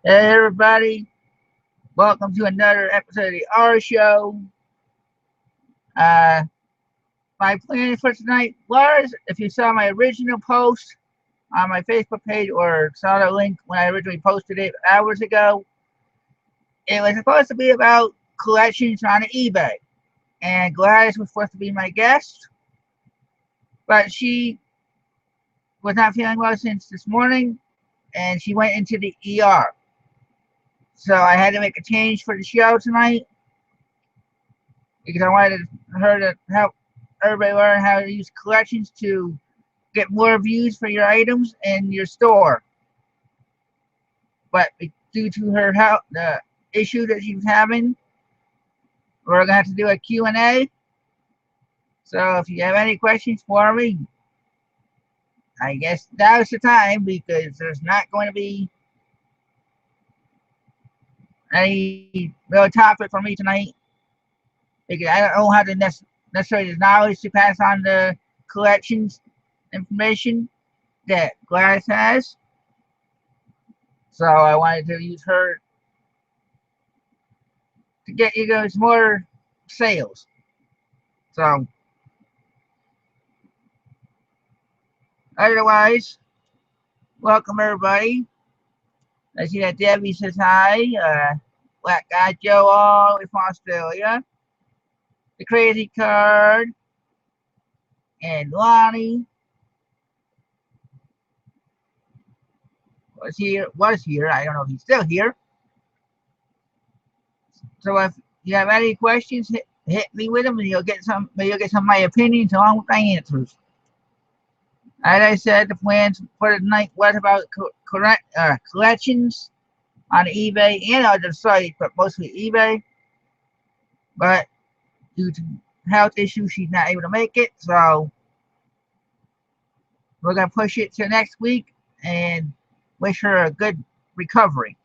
Hey everybody, welcome to another episode of the R Show. Uh, my plan for tonight was, if you saw my original post on my Facebook page or saw the link when I originally posted it hours ago, it was supposed to be about collections on eBay. And Gladys was supposed to be my guest, but she was not feeling well since this morning and she went into the ER. So I had to make a change for the show tonight because I wanted her to help everybody learn how to use collections to get more views for your items in your store. But due to her health, the issue that she's having, we're gonna have to do a Q&A. So if you have any questions for me, I guess now's the time because there's not going to be any real topic for me tonight because I don't have the necessarily the knowledge to pass on the collections information that Gladys has. So I wanted to use her to get you guys more sales. So otherwise, welcome everybody. I see that Debbie says hi. Black Guy Joe all the way from Australia. The Crazy Card and Lonnie was here. I don't know if he's still here. So if you have any questions, hit me with them and you'll get some of my opinions along with my answers. As I said, the plans for the night was about collections on eBay and other sites, but mostly eBay. But due to health issues, she's not able to make it. So we're gonna push it to next week and wish her a good recovery.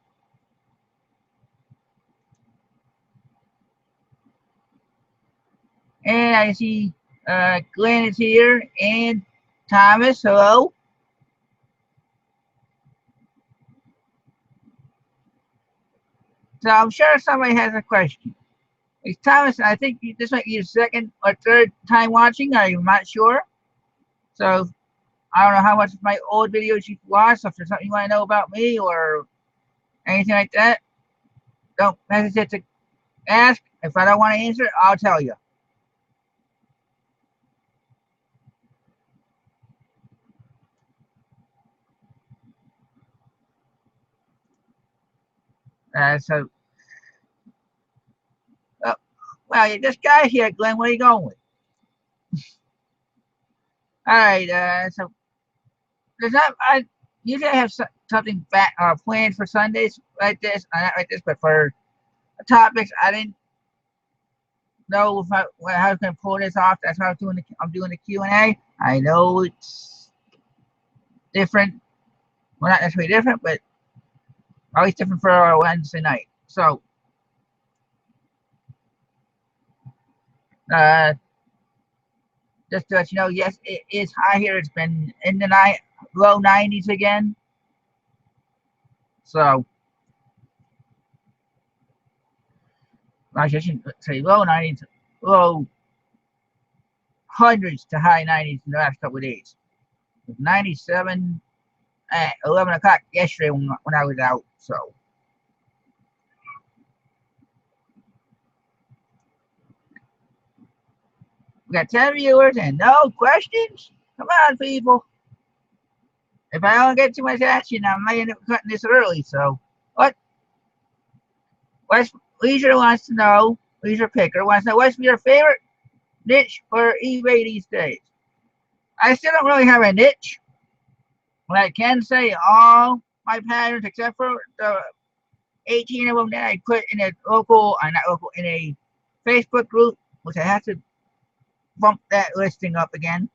And I see Glenn is here and Thomas. Hello. So I'm sure somebody has a question. Hey, Thomas, I think this might be your second or third time watching. I'm not sure. So I don't know how much of my old videos you've watched. So if there's something you want to know about me or anything like that, don't hesitate to ask. If I don't want to answer, I'll tell you. So, uh, well, this guy here, Glenn, where are you going with? All right. So there's not. I usually have something planned for Sundays like this. Not like this, but for topics. I didn't know if how I was going to pull this off. That's why I'm doing the Q&A. I know it's different. Well, not necessarily different, but always different for our Wednesday night. So, uh, just to let you know, yes, it is high here. It's been in the low 90s again. So, I shouldn't say low 90s, low hundreds to high 90s in the last couple of days. 97 at 11 o'clock yesterday when I was out. So, we got 10 viewers and no questions? Come on, people. If I don't get too much action, I might end up cutting this early. So, what? West Leisure wants to know, Leisure Picker wants to know, what's your favorite niche for eBay these days? I still don't really have a niche, but I can say all my patterns, except for the 18 of them that I put in a not local, in a Facebook group, which I have to bump that listing up again,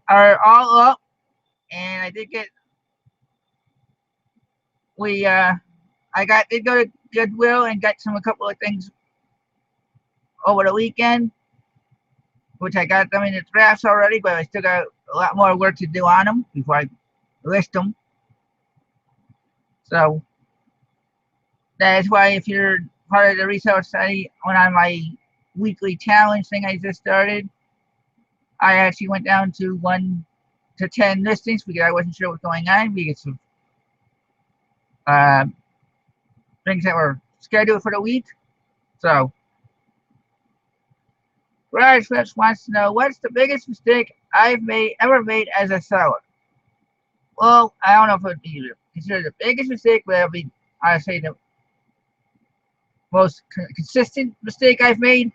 are all up. And I did get, did go to Goodwill and got a couple of things over the weekend, which I got them in the drafts already, but I still got a lot more work to do on them before I list them. So that's why if you're part of the reseller study, when on my weekly challenge thing I just started, I actually went down to 1 to 10 listings because I wasn't sure what was going on because of uh, things that were scheduled for the week. So Garage Flips wants to know what's the biggest mistake I've ever made as a seller. Well, I don't know if it would be considered the biggest mistake, but it would be, I say, the most consistent mistake I've made.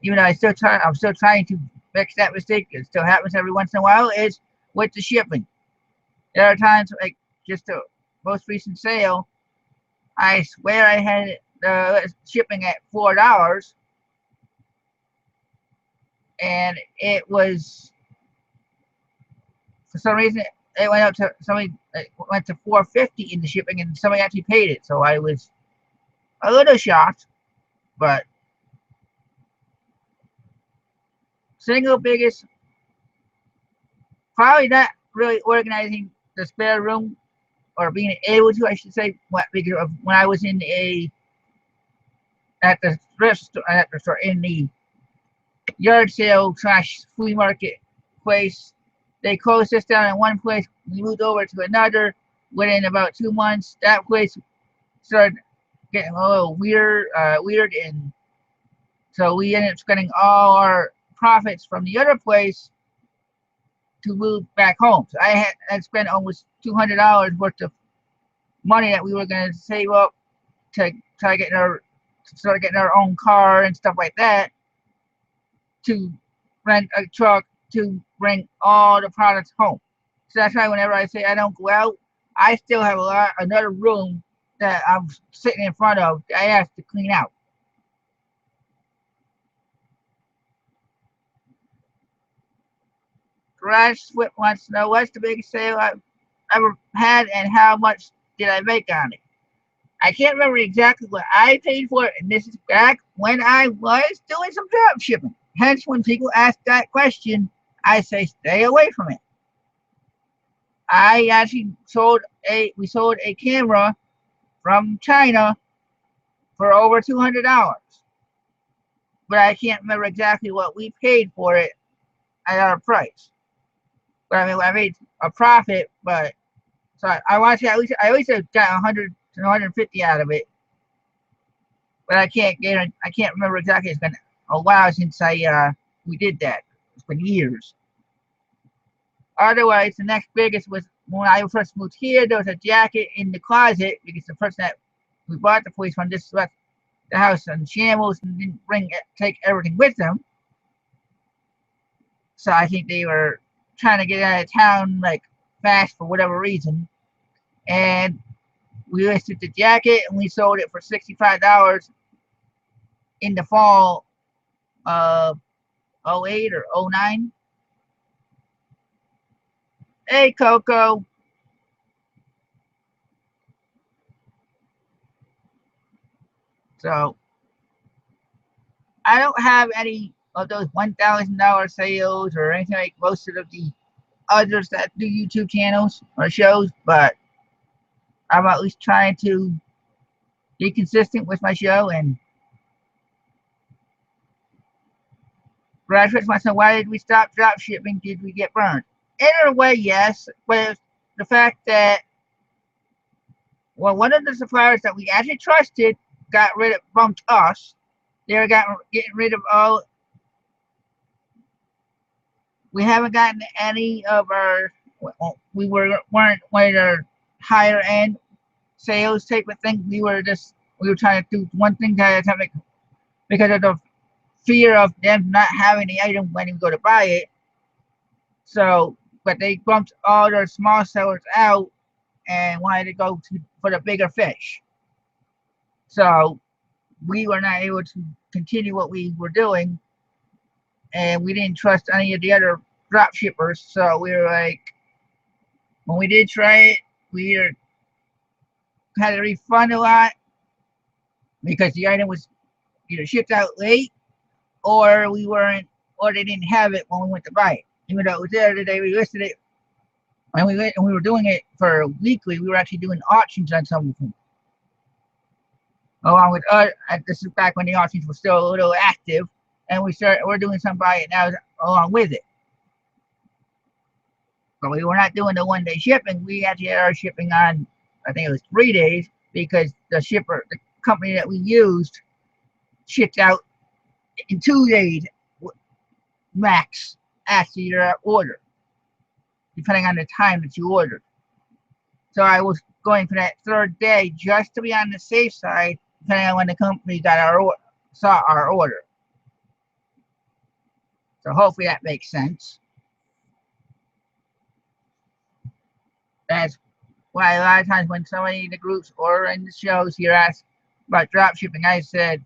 Even though I'm still trying to fix that mistake. It still happens every once in a while. Is with the shipping. There are times like just the most recent sale, I swear I had the shipping at $4, and it was for some reason it went up to it went to $4.50 in the shipping, and somebody actually paid it. So I was a little shocked, but single biggest, probably not really organizing the spare room, or being able to, I should say, because of when I was in at the thrift store, in the yard sale slash flea market place. They closed us down in one place. We moved over to another. Within about 2 months, that place started getting a little weird, and so we ended up spending all our profits from the other place to move back home. So I had spent almost $200 worth of money that we were going to save up to try start getting our own car and stuff like that, to rent a truck to bring all the products home. So that's why whenever I say I don't go out, I still have another room that I'm sitting in front of that I have to clean out. Garage Swift wants to know what's the biggest sale I've ever had and how much did I make on it. I can't remember exactly what I paid for it, and this is back when I was doing some drop shipping. Hence, when people ask that question, I say stay away from it. I actually sold a camera from China for over $200, but I can't remember exactly what we paid for it at our price. But I mean, I made a profit, but so I want to say at least I got 100 to 150 out of it. But I can't remember exactly. It's been a while since we did that. It's been years. Otherwise, the next biggest was when I first moved here. There was a jacket in the closet because the person that we bought the place from just left the house in shambles and didn't take everything with them. So I think they were trying to get out of town like fast for whatever reason. And we listed the jacket and we sold it for $65 in the fall of 08 or 09. Hey, Coco. So I don't have any of those $1,000 sales or anything like most of the others that do YouTube channels or shows, but I'm at least trying to be consistent with my show. And graduates want to know, why did we stop drop shipping? Did we get burned? In a way, yes, but it's the fact that, well, one of the suppliers that we actually trusted bumped us. They were getting rid of all. We haven't gotten any of our. Weren't one of our higher end sales type of thing. We were trying to do one thing at a time because of the fear of them not having the item when you go to buy it. So, but they bumped all their small sellers out and wanted to go for the bigger fish. So we were not able to continue what we were doing, and we didn't trust any of the other drop shippers. So we were like, when we did try it, we either had to refund a lot because the item was either shipped out late, or they didn't have it when we went to buy it. Even though it was there the day we listed it, And we were doing it for weekly. We were actually doing auctions on some of them. Along with this is back when the auctions were still a little active, and we're doing some by it now along with it. But we were not doing the 1 day shipping. We actually had our shipping on, I think it was 3 days, because the company that we used, shipped out in 2 days max after your order, depending on the time that you ordered. So I was going for that 3rd day just to be on the safe side, depending on when the company saw our order. So hopefully that makes sense. That's why a lot of times when somebody in the groups or in the shows here asks about drop shipping, I say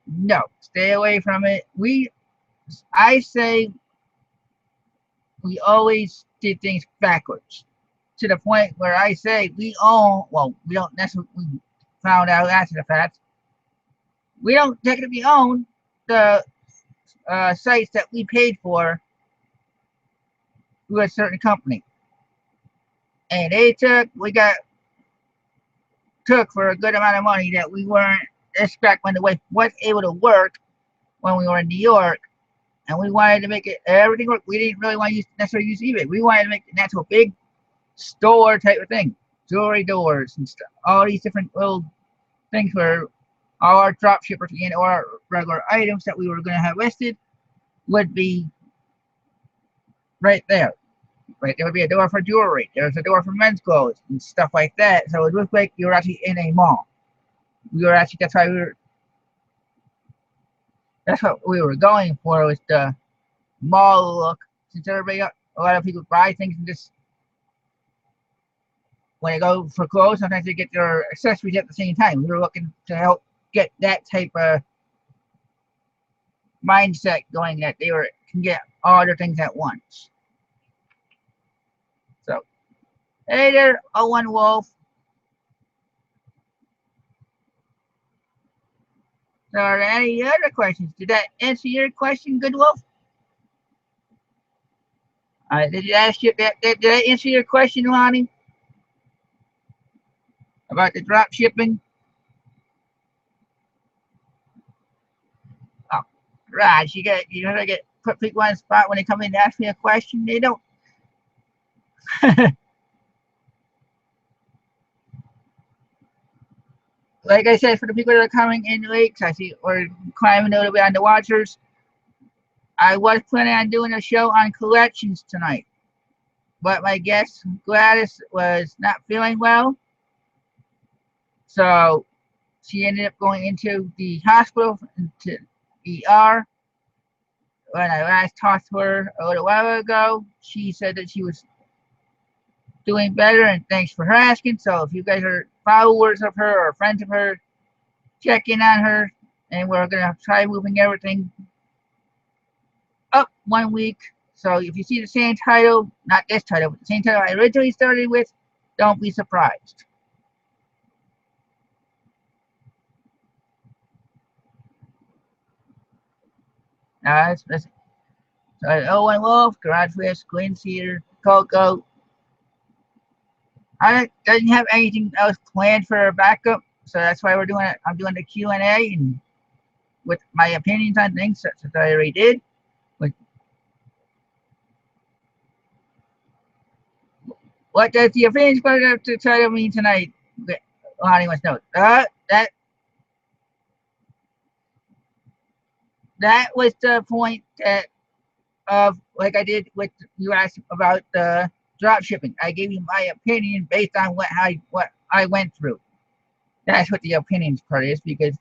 no, stay away from it. I say we always did things backwards, to the point where I say we don't necessarily, we found out after the fact, we don't technically own the sites that we paid for through a certain company. And took for a good amount of money that we weren't expecting, when the way was able to work when we were in New York, and we wanted to make everything work. We didn't really want to necessarily use eBay. We wanted to make it into a big store type of thing, jewelry doors and stuff, all these different little things where all our drop shippers and or regular items that we were going to have listed would be right there. Right, there would be a door for jewelry. There's a door for men's clothes and stuff like that. So it looked like you were actually in a mall. That's what we were going for, was the mall look. Since a lot of people buy things and just, when they go for clothes, sometimes they get their accessories at the same time. We were looking to help get that type of mindset going, that they can get all their things at once. So, hey there, Owen Wolf. So, are there any other questions? Did that answer your question, Good Wolf? Did you ask you that? Did I answer your question, Lonnie, about the drop shipping? Oh, Raj, you gotta put people on the spot when they come in to ask me a question. They don't. Like I said, for the people that are coming in late, I see, or climbing a little bit on the watchers, I was planning on doing a show on collections tonight, but my guest Gladys was not feeling well, so she ended up going into the hospital, into ER. When I last talked to her a little while ago, she said that she was doing better, and thanks for her asking. So if you guys are followers of her or friends of her, check in on her, and we're gonna try moving everything up 1 week. So if you see the same title, not this title, but the same title I originally started with, don't be surprised. That's Owen Wolf, Garage West, Gwen Cedar, Coco. I didn't have anything else planned for a backup, so that's why we're doing it. I'm doing the Q&A and with my opinions on things that I already did. What does the opinions going to try to mean tonight? Lonnie wants to know. That was the point of, like I did with you asked about the drop shipping. I gave you my opinion based on what I went through. That's what the opinions part is, because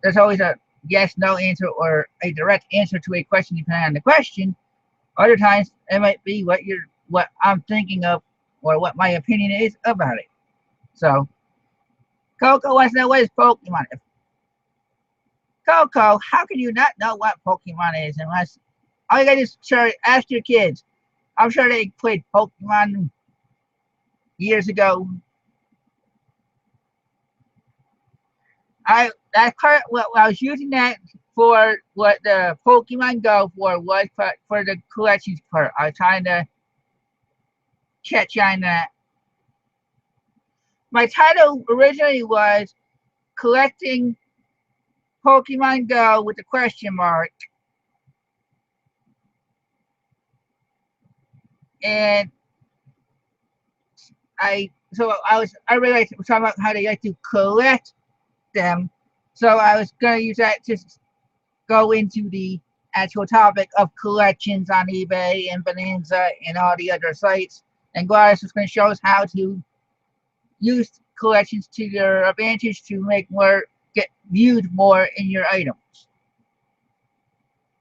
there's always a yes, no answer or a direct answer to a question depending on the question. Other times it might be what I'm thinking of or what my opinion is about it. So Coco wants to know what is Pokemon. Coco, how can you not know what Pokemon is unless all you gotta do is ask your kids. I'm sure they played Pokemon years ago. I was using that for what the Pokemon Go for was for the collections part. I was trying to catch on that. My title originally was Collecting Pokemon Go with a question mark. And I really like to talk about how they like to collect them. So I was gonna use that to go into the actual topic of collections on eBay and Bonanza and all the other sites. And Gladys was going to show us how to use collections to your advantage to make more, get viewed more in your items.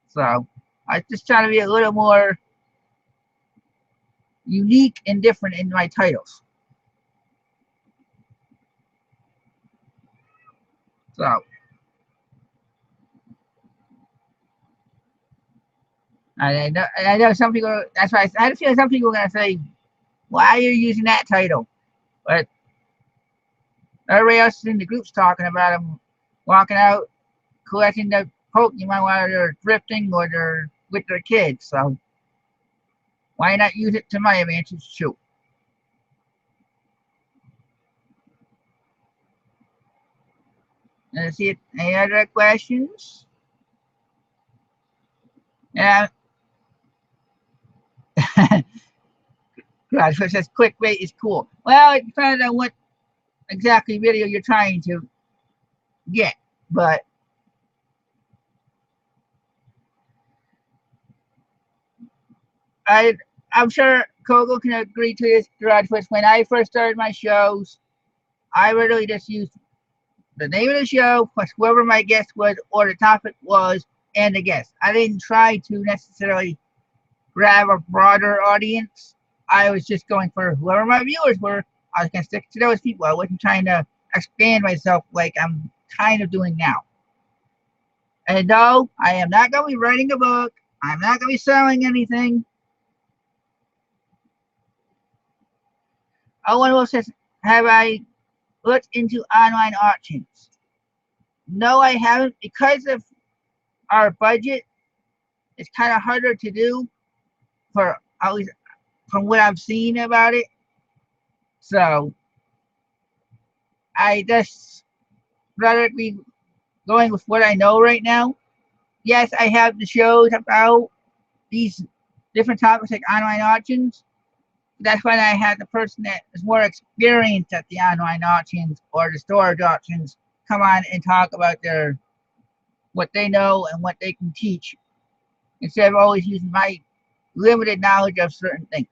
So I just try to be a little more unique and different in my titles. So I know some people, that's why I had a feeling some people are going to say, why are you using that title? But everybody else in the group's talking about them walking out, collecting the Pokemon while they're drifting or they're with their kids. So why not use it to my advantage too? Let's see if any other questions. Yeah. Gosh, it says clickbait is cool. Well, it depends on what exactly video you're trying to get, but I'm sure Kogo can agree to this, Garage Twist. When I first started my shows, I literally just used the name of the show, plus whoever my guest was, or the topic was, and the guest. I didn't try to necessarily grab a broader audience. I was just going for whoever my viewers were. I was going to stick to those people. I wasn't trying to expand myself like I'm kind of doing now. And no, I am not going to be writing a book. I'm not going to be selling anything. Owen Wolf says, have I looked into online auctions? No, I haven't, because of our budget. It's kind of harder to do, for at least from what I've seen about it. So I just rather be going with what I know right now. Yes, I have the shows about these different topics like online auctions. That's why I had the person that is more experienced at the online auctions or the storage auctions come on and talk about their what they know and what they can teach, instead of always using my limited knowledge of certain things.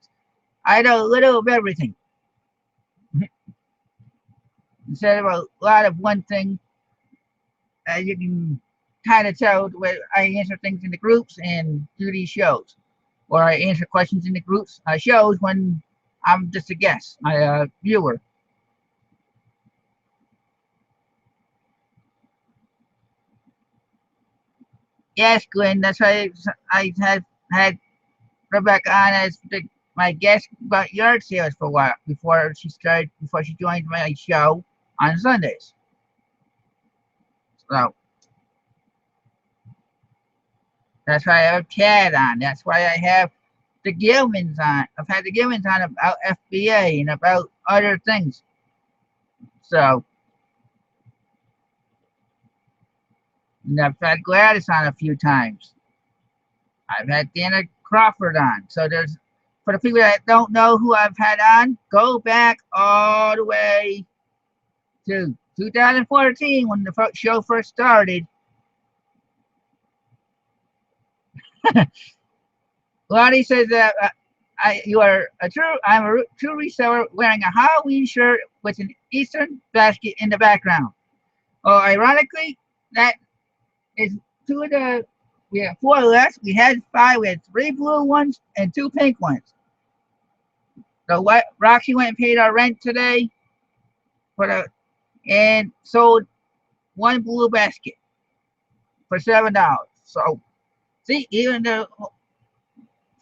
I know a little of everything instead of a lot of one thing. As you can kind of tell the way I answer things in the groups and do these shows, or I answer questions in the groups shows when I'm just a guest, my viewer. Yes, Glenn, that's why I had Rebecca on as my guest about yard sales for a while before she joined my show on Sundays. So that's why I have Chad on. That's why I have the Gilmans on. I've had the Gilmans on about FBA and about other things. So, and I've had Gladys on a few times. I've had Dana Crawford on. So there's, for the people that don't know who I've had on, go back all the way to 2014 when the show first started. Lonnie says that I'm a true reseller wearing a Halloween shirt with an Eastern basket in the background. Well, ironically, that is two of the, we have four left. We had five. We had three blue ones and two pink ones. So what Roxy went and paid our rent today for the, and sold one blue basket for $7. So see, even the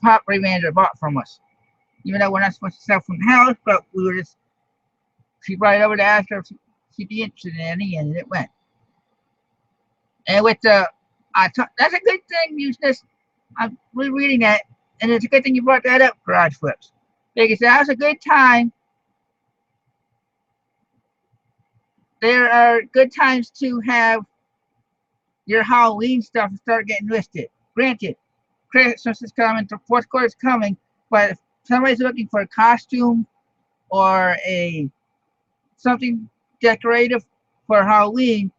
property manager bought from us. Even though we're not supposed to sell from the house, but we were just, she brought it over to ask her if she'd be interested in any, and it went. And with the, that's a good thing, I'm rereading that, and it's a good thing you brought that up, Garage Flips. because now's a good time. There are good times to have your Halloween stuff start getting listed. Granted, Christmas is coming, the fourth quarter is coming, but if somebody's looking for a costume or a something decorative for Halloween,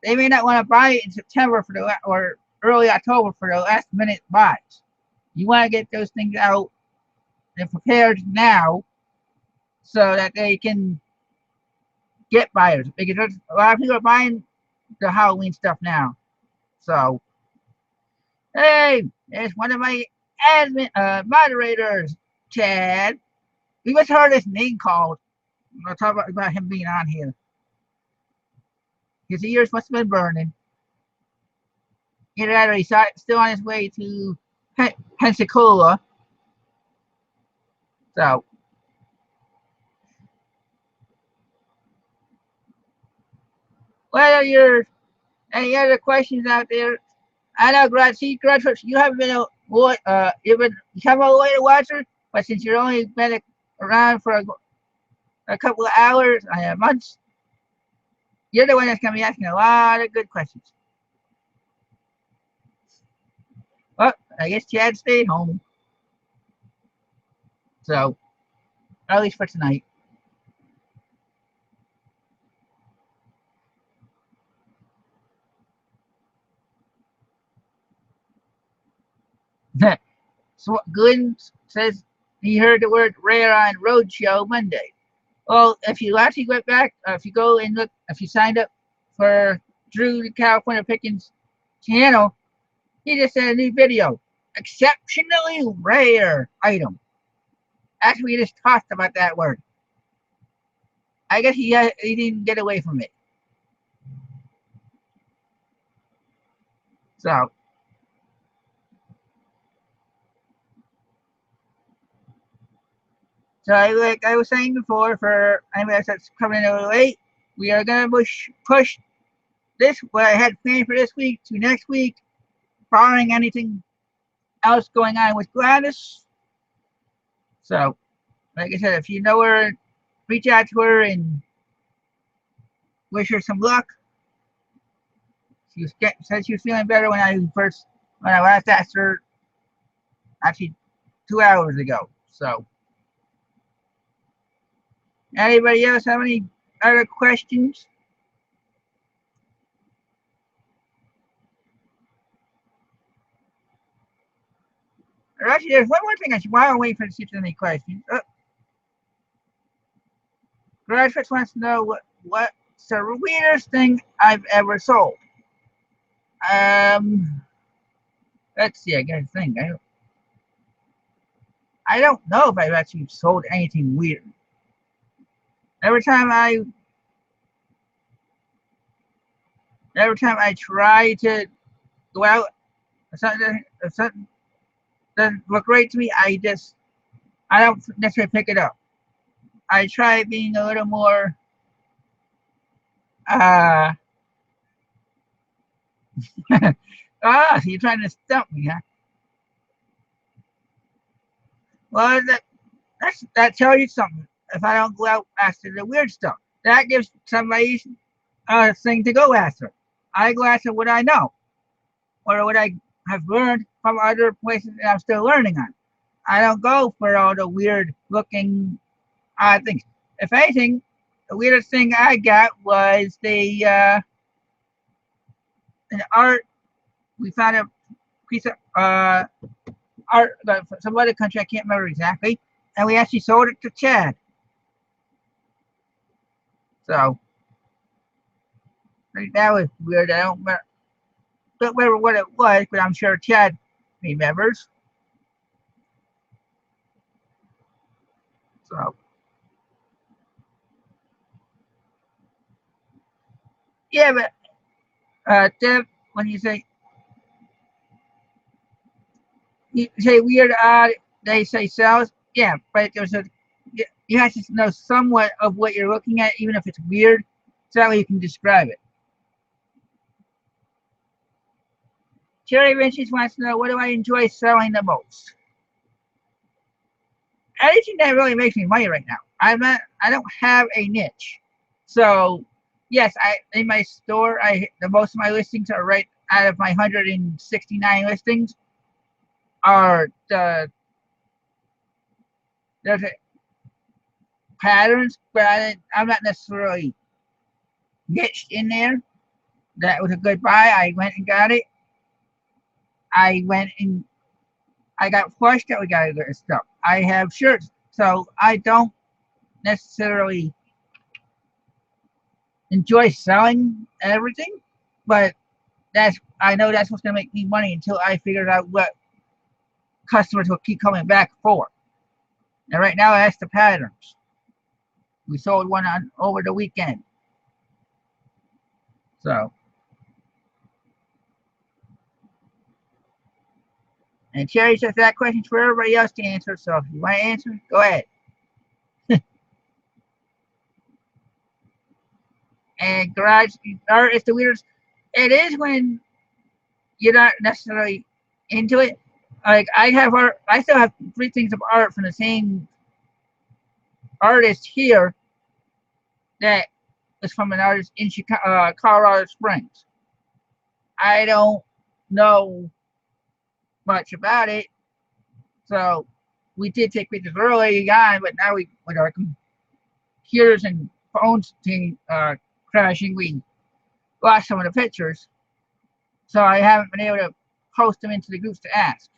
they may not want to buy it in September for the or early October for the last minute buys. You want to get those things out and prepared now so that they can get buyers, because there's a lot of people are buying the Halloween stuff now. So, hey, there's one of my admin moderators, Chad. We just heard his name called. I'll talk about him being on here. His ears must have been burning. Either that or he's still on his way to Pensacola. So, what are your any other questions out there? I know, graduates, you haven't been you've been come all the way to Watcher, but since you're only been around for a couple of hours, months, you're the one that's gonna be asking a lot of good questions. Well, I guess Chad stayed home, so at least for tonight. So Glenn says he heard the word rare on Roadshow Monday. Well, if you actually went back, if you go and look, if you signed up for Drew the California Pickens channel, he just said a new video. Exceptionally rare item. Actually, we just talked about that word. I guess he didn't get away from it. So, like I was saying before, for anybody that's coming in a little late, we are gonna push this what I had planned for this week to next week, barring anything else going on with Gladys. So, like I said, if you know her, reach out to her and wish her some luck. Said she was feeling better when I last asked her, actually 2 hours ago. So, anybody else have any other questions? Or actually, there's one more thing I should while I'm waiting for to see if there's any questions. Garage Fix wants to know what's the weirdest thing I've ever sold. Let's see. I gotta think. I don't know if I've actually sold anything weird. Every time I try to go out, if something doesn't look great to me, I don't necessarily pick it up. I try being a little more so you're trying to stump me, huh? Well, that tells you something. If I don't go out after the weird stuff, that gives somebody a thing to go after. I go after what I know, or what I have learned from other places that I'm still learning on. I don't go for all the weird looking odd things. If anything, the weirdest thing I got was an art. We found a piece of art from some other country. I can't remember exactly, and we actually sold it to Chad. So that was weird. I don't remember what it was, but I'm sure Chad remembers. So yeah, but Deb, when you say weird, odd, they say cells. Yeah, but there's you have to know somewhat of what you're looking at, even if it's weird, so that way you can describe it. Cherry Riches wants to know, what do I enjoy selling the most? anything that really makes me money right now. I don't have a niche. So yes, I in my store the most of my listings are right out of my 169 listings are there's patterns, but I'm not necessarily niched in there. That was a good buy. I went and got it. I went and I got flushed out. We got good stuff. I have shirts, so I don't necessarily enjoy selling everything, but I know that's what's gonna make me money until I figure out what customers will keep coming back for. And right now that's the patterns. We sold one on over the weekend. So and Cherry says that question's for everybody else to answer. So if you want to answer, go ahead. And garage art is the weirdest. It is when you're not necessarily into it. Like I have art. I still have 3 things of art from the same artist here that is from an artist in Chicago, Colorado Springs. I don't know much about it, so we did take pictures early on, but now we, with our computers and phones crashing, we lost some of the pictures. So I haven't been able to post them into the groups to ask.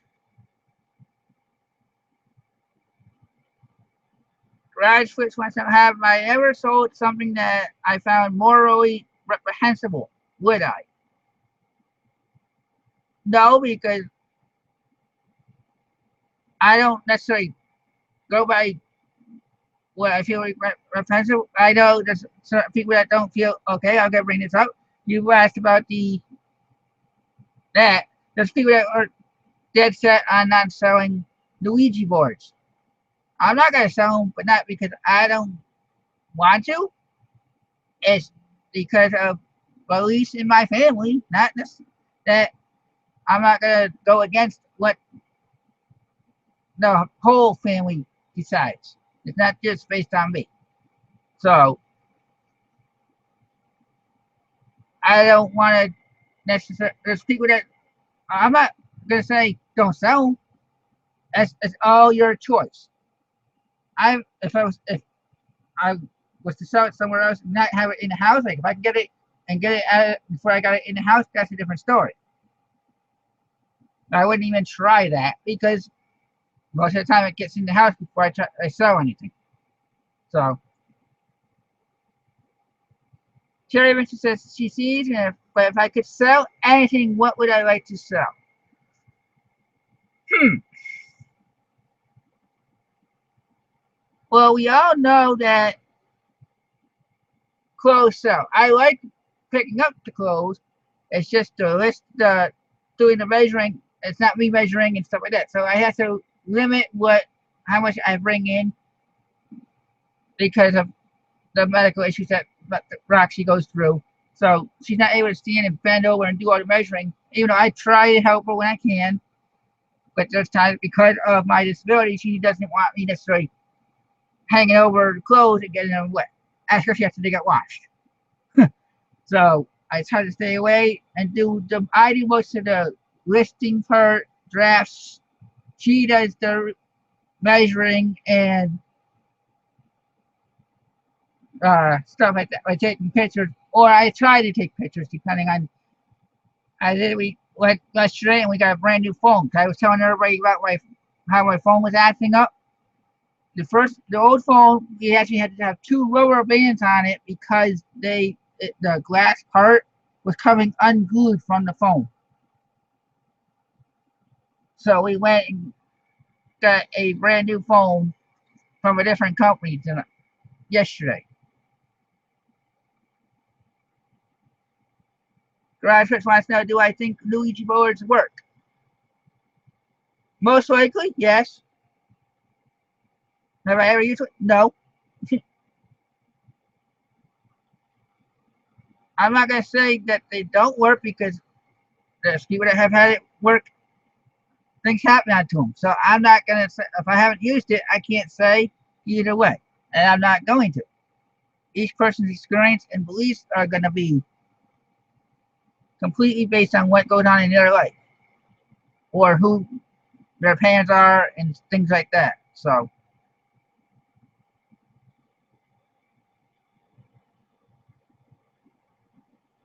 Garage Flips wants to have I ever sold something that I found morally reprehensible? Would I? No, because I don't necessarily go by what I feel like reprehensible. I know there's certain people that don't feel okay. I'm gonna bring this up. You asked about that. There's people that are dead set on not selling the Ouija boards. I'm not gonna sell them, but not because I don't want to. It's because of beliefs in my family, not that I'm not gonna go against what the whole family decides. It's not just based on me. So I don't want to necessarily. There's people that I'm not gonna say don't sell them. It's all your choice. If I was to sell it somewhere else, and not have it in the house, like if I can get it and get it out before I got it in the house, that's a different story. I wouldn't even try that because most of the time it gets in the house before I sell anything. So Terry Vincent says she sees, but if I could sell anything, what would I like to sell? Well, we all know that clothes sell. I like picking up the clothes. It's just the list, doing the measuring. It's not me measuring and stuff like that. So I have to limit how much I bring in because of the medical issues that Roxy goes through. So she's not able to stand and bend over and do all the measuring. Even though I try to help her when I can, but there's times because of my disability, she doesn't want me necessarily hanging over the clothes and getting them wet, especially after they get washed. So I try to stay away and I do most of the listing part, drafts. She does the measuring and stuff like that, by taking pictures, or I try to take pictures depending on. We went yesterday and we got a brand new phone. I was telling everybody about how my phone was acting up. The old phone, we actually had to have 2 rubber bands on it because the glass part was coming unglued from the phone. So we went and got a brand new phone from a different company yesterday. Garage Fix wants to know, do I think Ouija boards work? Most likely, yes. Have I ever used it? No. I'm not going to say that they don't work because there's people that have had it work things happen to them. So I'm not gonna say, if I haven't used it, I can't say either way, and I'm not going to. Each person's experience and beliefs are gonna be completely based on what goes on in their life or who their parents are and things like that. So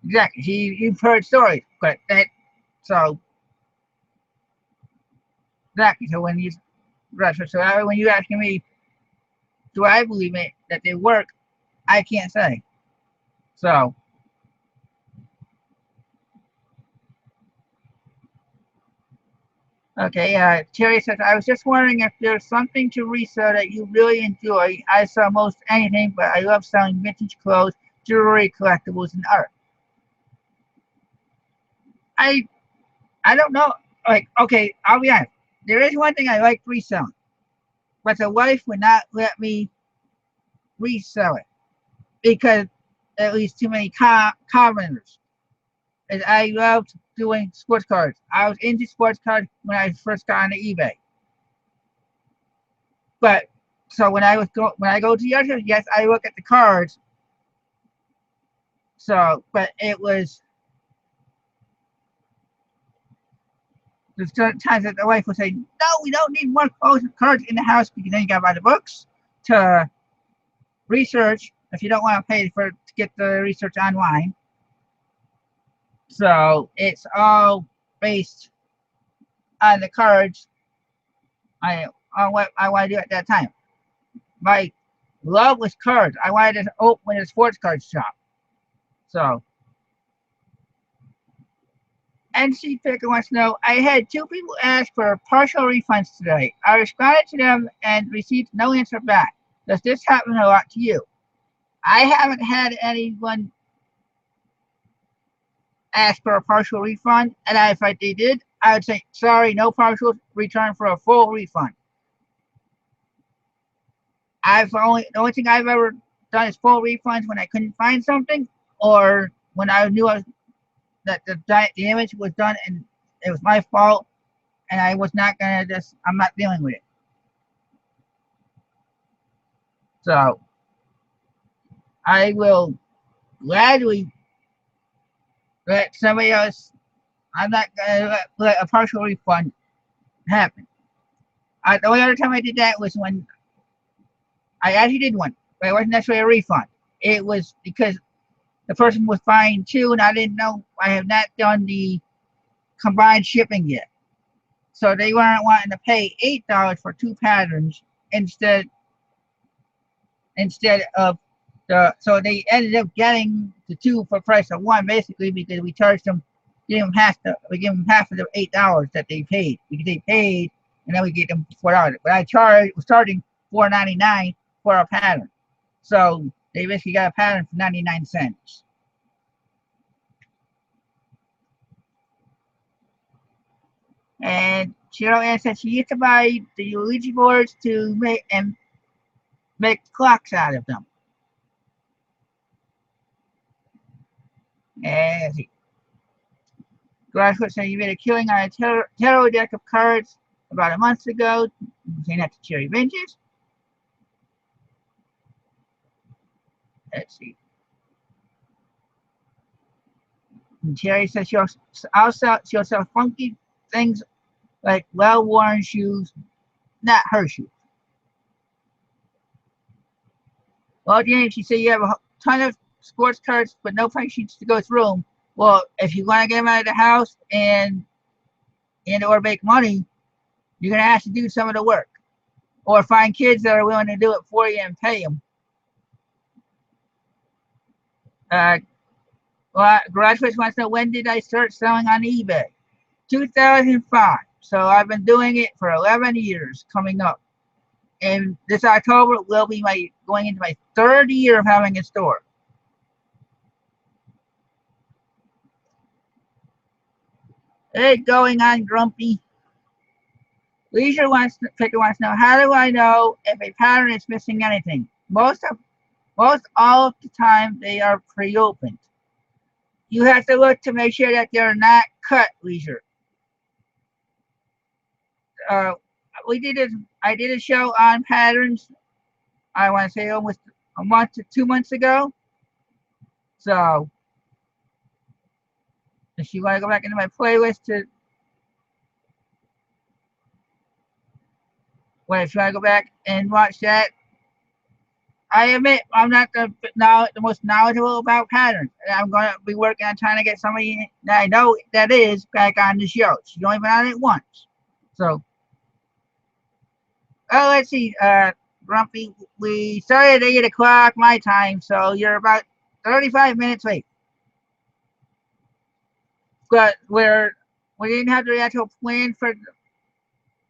exactly, you've heard stories, but that so exactly. So when you so when you're asking me, do I believe it that they work? I can't say. So okay, Terry says, I was just wondering if there's something to resell that you really enjoy. I sell most anything, but I love selling vintage clothes, jewelry, collectibles, and art. I I don't know. Like, okay, I'll be honest. There is one thing I like reselling, but the wife would not let me resell it because at least too many commenters. And I loved doing sports cards. I was into sports cards when I first got on the eBay. But so when I go to the other, yes, I look at the cards. So, but it was there's certain times that the wife would say, "No, we don't need more cards in the house because then you got to buy the books to research if you don't want to pay for to get the research online." So it's all based on the cards I on what I want to do at that time. My love was cards. I wanted to open a sports card shop. So NC Picker wants to know, I had two people ask for partial refunds today. I responded to them and received no answer back. Does this happen a lot to you? I haven't had anyone ask for a partial refund, and if they did, I would say, sorry, no partial return for a full refund. The only thing I've ever done is full refunds when I couldn't find something, or when I knew that the image was done and it was my fault, and I was not gonna I'm not dealing with it. So I will gladly let somebody else. I'm not gonna let a partial refund happen. The only other time I did that was when I actually did one, but it wasn't necessarily a refund. It was because the person was buying two, and I didn't know. I have not done the combined shipping yet, so they weren't wanting to pay $8 for two patterns instead of the. So they ended up getting the two for the price of one, basically because we charged them, we give them half of the $8 that they paid because they paid, and then we get them $4. But was charging $4.99 for a pattern, so they basically got a pattern for 99¢. And Cheryl Ann said she used to buy the Ouija boards to make clocks out of them. And Grassfoot said you made a killing on a tarot deck of cards about a month ago. Saying that to Cherry Vengeance. Let's see. And Cherry says she'll sell funky things like well-worn shoes, not her shoes. Well, James, she said you have a ton of sports cards, but no price sheets to go through them. Well, if you want to get them out of the house and or make money, you're gonna have to do some of the work, or find kids that are willing to do it for you and pay them. Well, Graduates wants to know, when did I start selling on eBay? 2005. So I've been doing it for 11 years coming up. And this October will be going into my third year of having a store. Hey, going on, Grumpy. Picker wants to know, how do I know if a pattern is missing anything? Most all of the time they are pre-opened. You have to look to make sure that they're not cut, Leisure. uh, I did a show on patterns. I want to say almost a month to 2 months ago. So if you want to go back into my playlist to, well, if you want to go back and watch that, I admit I'm not the most knowledgeable about patterns. And I'm going to be working on trying to get somebody that I know that is back on the show. She's only been on it once. So, oh, let's see, Grumpy, we started at 8 o'clock my time, so you're about 35 minutes late. But we didn't have the actual plan for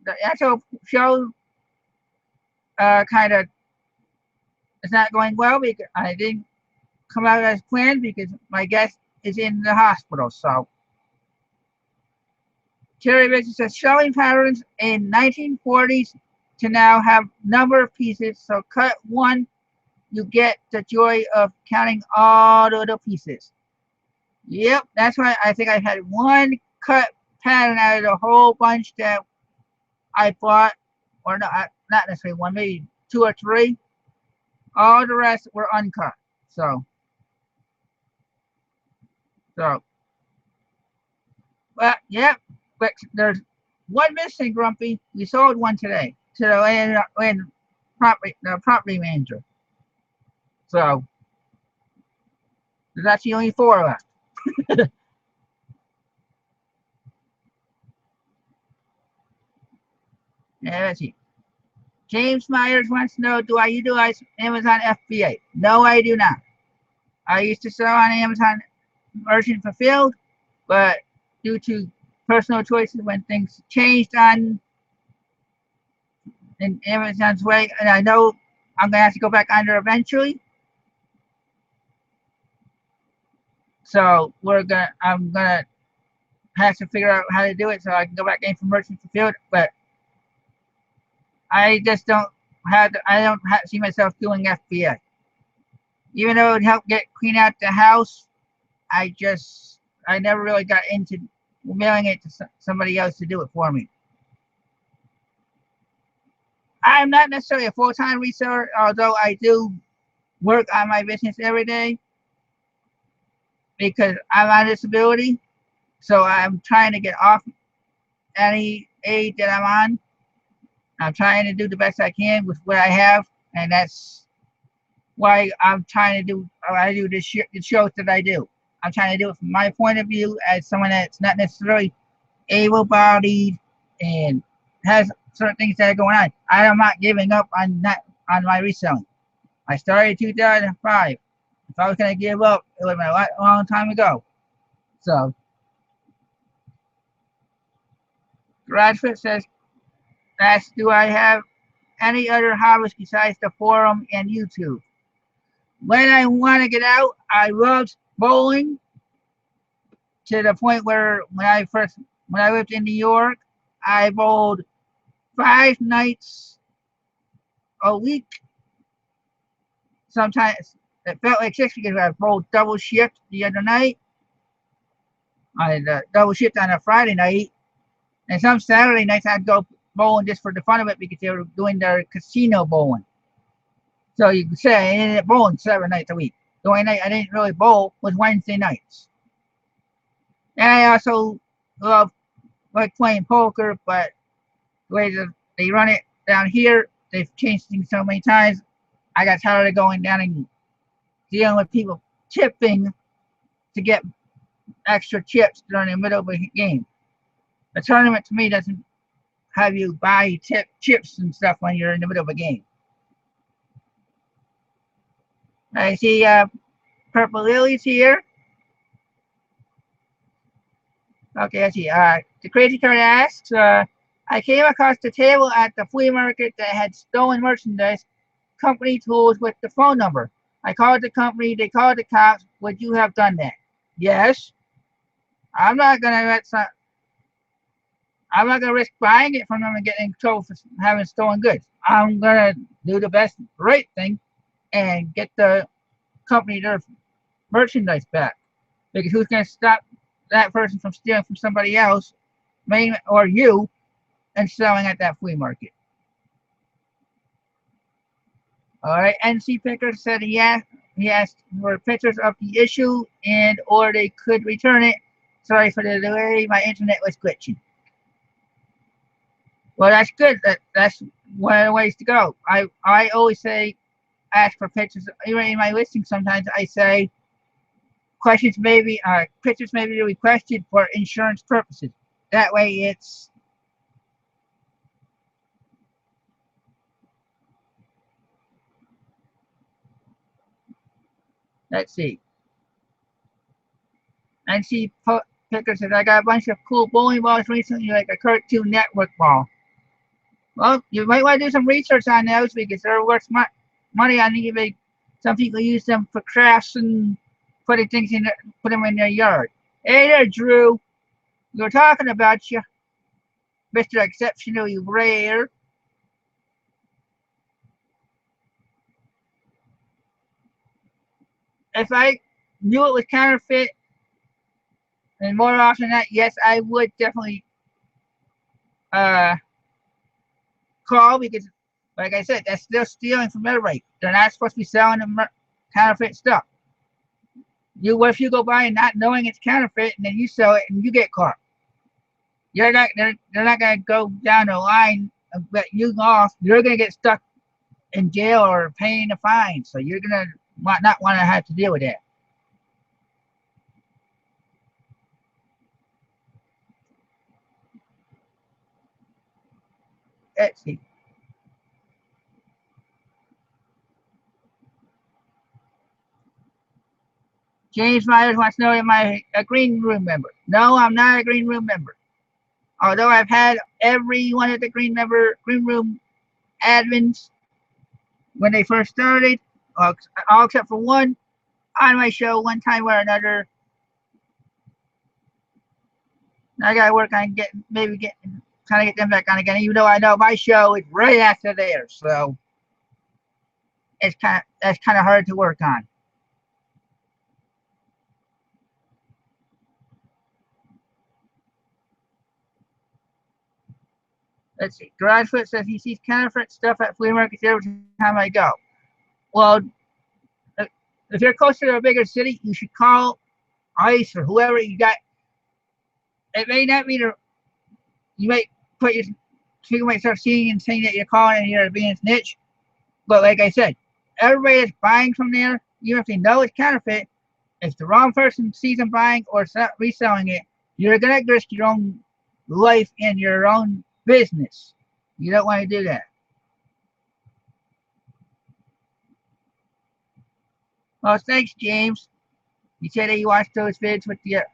the actual show. Kind of, it's not going well because I didn't come out as planned because my guest is in the hospital. So, Terry Richards says showing patterns in 1940s to now have number of pieces. So cut one, you get the joy of counting all the pieces. Yep, that's why I think I had one cut pattern out of the whole bunch that I bought, or not necessarily one, maybe 2 or 3. All the rest were uncut. So, but yeah, but there's one missing, Grumpy. We sold one today to the property manager. So there's actually only 4 left. Yeah, let's see. James Myers wants to know, do I utilize Amazon FBA? No, I do not. I used to sell on Amazon Merchant Fulfilled, but due to personal choices when things changed in Amazon's way, and I know I'm gonna have to go back under eventually. So I'm gonna have to figure out how to do it so I can go back in for Merchant Fulfilled, but I just don't see myself doing FBA. Even though it would help clean out the house, I never really got into mailing it to somebody else to do it for me. I'm not necessarily a full-time reseller, although I do work on my business every day because I'm on disability. So I'm trying to get off any aid that I'm on. I'm trying to do the best I can with what I have, and that's why I'm trying to do the shows that I do. I'm trying to do it from my point of view as someone that's not necessarily able-bodied and has certain things that are going on. I am not giving up on my reselling. I started in 2005. If I was going to give up, it would have been a long time ago. So, Bradford says, "Ask, do I have any other hobbies besides the forum and YouTube? When I want to get out, I loved bowling to the point where when I lived in New York, I bowled 5 nights a week. Sometimes it felt like 6 because I bowled double shift the other night. I had double shift on a Friday night, and some Saturday nights I'd go bowling just for the fun of it because they were doing their casino bowling. So you could say I ended up bowling 7 nights a week. The only night I didn't really bowl was Wednesday nights. And I also like playing poker, but the way that they run it down here, they've changed things so many times. I got tired of going down and dealing with people tipping to get extra chips during the middle of a game. A tournament to me doesn't have you buy chips and stuff when you're in the middle of a game. I see Purple Lily's here. Okay, I see. The Crazy Card asks, I came across the table at the flea market that had stolen merchandise, company tools with the phone number. I called the company, they called the cops. Would you have done that? Yes. I'm not gonna risk buying it from them and getting in trouble for having stolen goods. I'm gonna do the right thing and get the company their merchandise back. Because who's gonna stop that person from stealing from somebody else, or you, and selling at that flea market. All right, NC Picker said he asked for pictures of the issue and or they could return it. Sorry for the delay, my internet was glitching. Well, that's good. That's one of the ways to go. I always say ask for pictures. Even in my listing, sometimes I say pictures may be requested for insurance purposes. That way, it's let's see. NC Picker says I got a bunch of cool bowling balls recently, like a Cartoon Network ball. Well, you might want to do some research on those because they're worth money on eBay. Some people use them for crafts and put them in their yard. Hey there, Drew. We were talking about you, Mr. Exceptionally Rare. If I knew it was counterfeit, and more often than that, yes, I would definitely uh, call because, like I said, that's still stealing from everybody. They're not supposed to be selling them counterfeit stuff. What if you go by and not knowing it's counterfeit, and then you sell it and you get caught? They're not gonna go down the line and let you off. You're gonna get stuck in jail or paying a fine. So you're gonna not want to have to deal with that. Let's see. James Myers wants to know, am I a green room member? No, I'm not a green room member. Although I've had every one of the green room admins when they first started, all except for one on my show one time or another. I gotta work on trying to get them back on again. Even though I know my show is right after theirs, so that's kind of hard to work on. Let's see. Garagefoot says he sees counterfeit stuff at flea markets every time I go. Well, if you're closer to a bigger city, you should call ICE or whoever you got. It may not be you might people might start seeing and saying that you're calling and you're being snitch. But like I said, everybody that's buying from there, even if they know it's counterfeit, if the wrong person sees them buying or reselling it, you're gonna risk your own life and your own business. You don't want to do that. Well, thanks, James. You said that you watched those vids with the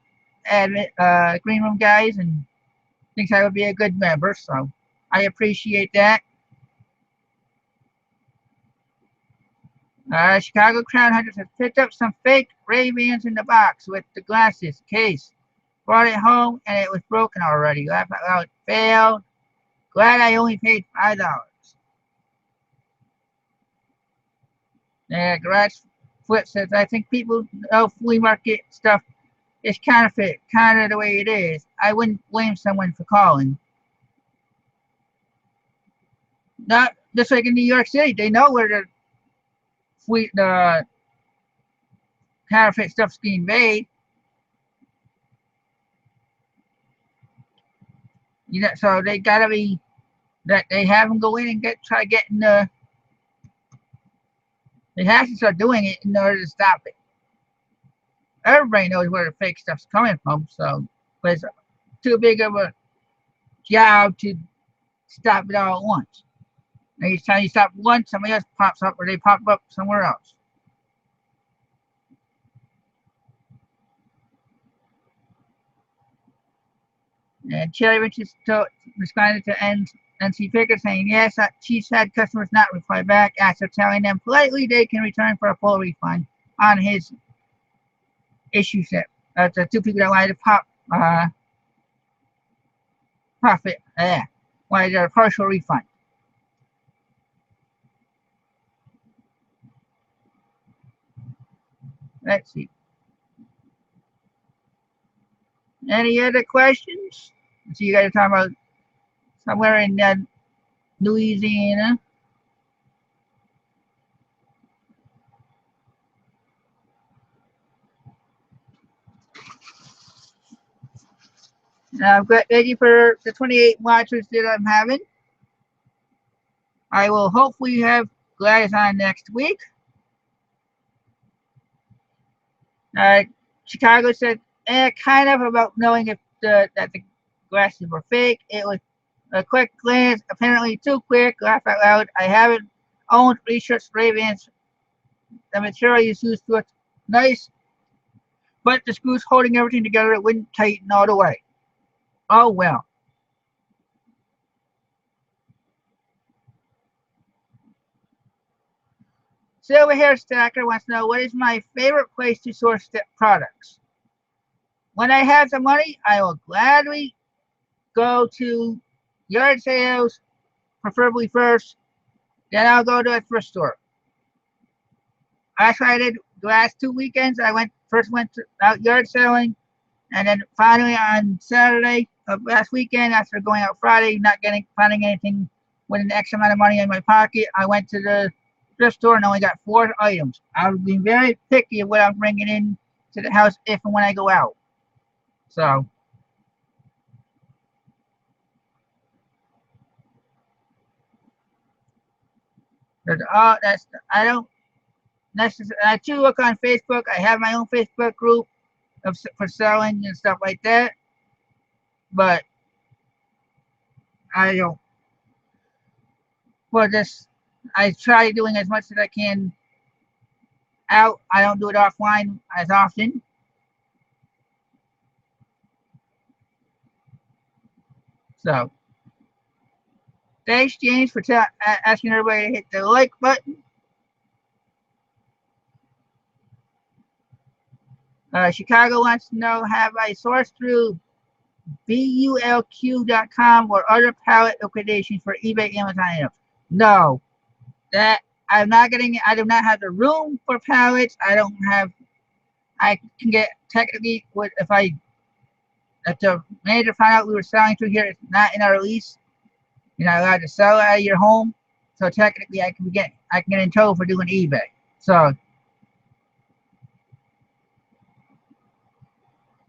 green room guys and thinks I would be a good member, so I appreciate that. Chicago Crown Hunters has picked up some fake Ray-Bans in the box with the glasses case. Brought it home and it was broken already. Laugh out loud. Failed. Glad I only paid $5. Garage Flip says, I think people know flea market stuff is counterfeit, kind of the way it is. I wouldn't blame someone for calling. Not just like in New York City, they know where the counterfeit stuff's being made. So they gotta be that they have them go in and try getting the. They have to start doing it in order to stop it. Everybody knows where the fake stuff's coming from, so but it's too big of a job to stop it all at once. And each time you stop one, somebody else pops up, or they pop up somewhere else. And Cherry Rich is responded to NC Picker saying, yes, she's had customers not reply back after telling them politely they can return for a full refund on his issue set. The two people that wanted to wanted a partial refund. Let's see. Any other questions? So you guys are talking about somewhere in Louisiana. I'm ready for the 28 watchers that I'm having. I will hopefully have Gladys on next week. Chicago said kind of about knowing if that the glasses were fake. It was a quick glance, apparently too quick. Laugh out loud. I haven't owned research Ray-Bans. The material is used looks nice, but the screws holding everything together wouldn't tighten all the way. Oh well. Silver Hair Stacker wants to know what is my favorite place to source products. When I have the money, I will gladly go to yard sales, preferably first. Then I'll go to a thrift store. That's what I did the last 2 weekends. I went out yard selling, and then finally on Saturday of last weekend, after going out Friday, not finding anything with an X amount of money in my pocket, I went to the thrift store and only got 4 items. I've been very picky of what I'm bringing in to the house if and when I go out. So I don't necessarily. I do look on Facebook. I have my own Facebook group for selling and stuff like that, but I don't. For this, I try doing as much as I can out. I don't do it offline as often. So, thanks, James, for asking everybody to hit the like button. Chicago wants to know, have I sourced through bulq.com or other pallet liquidations for eBay, Amazon items? No, that I'm not getting. I do not have the room for pallets. I don't have. I can get technically if the manager found out we were selling through here, it's not in our lease. You're not allowed to sell out of your home. So technically, I can get in trouble for doing eBay. So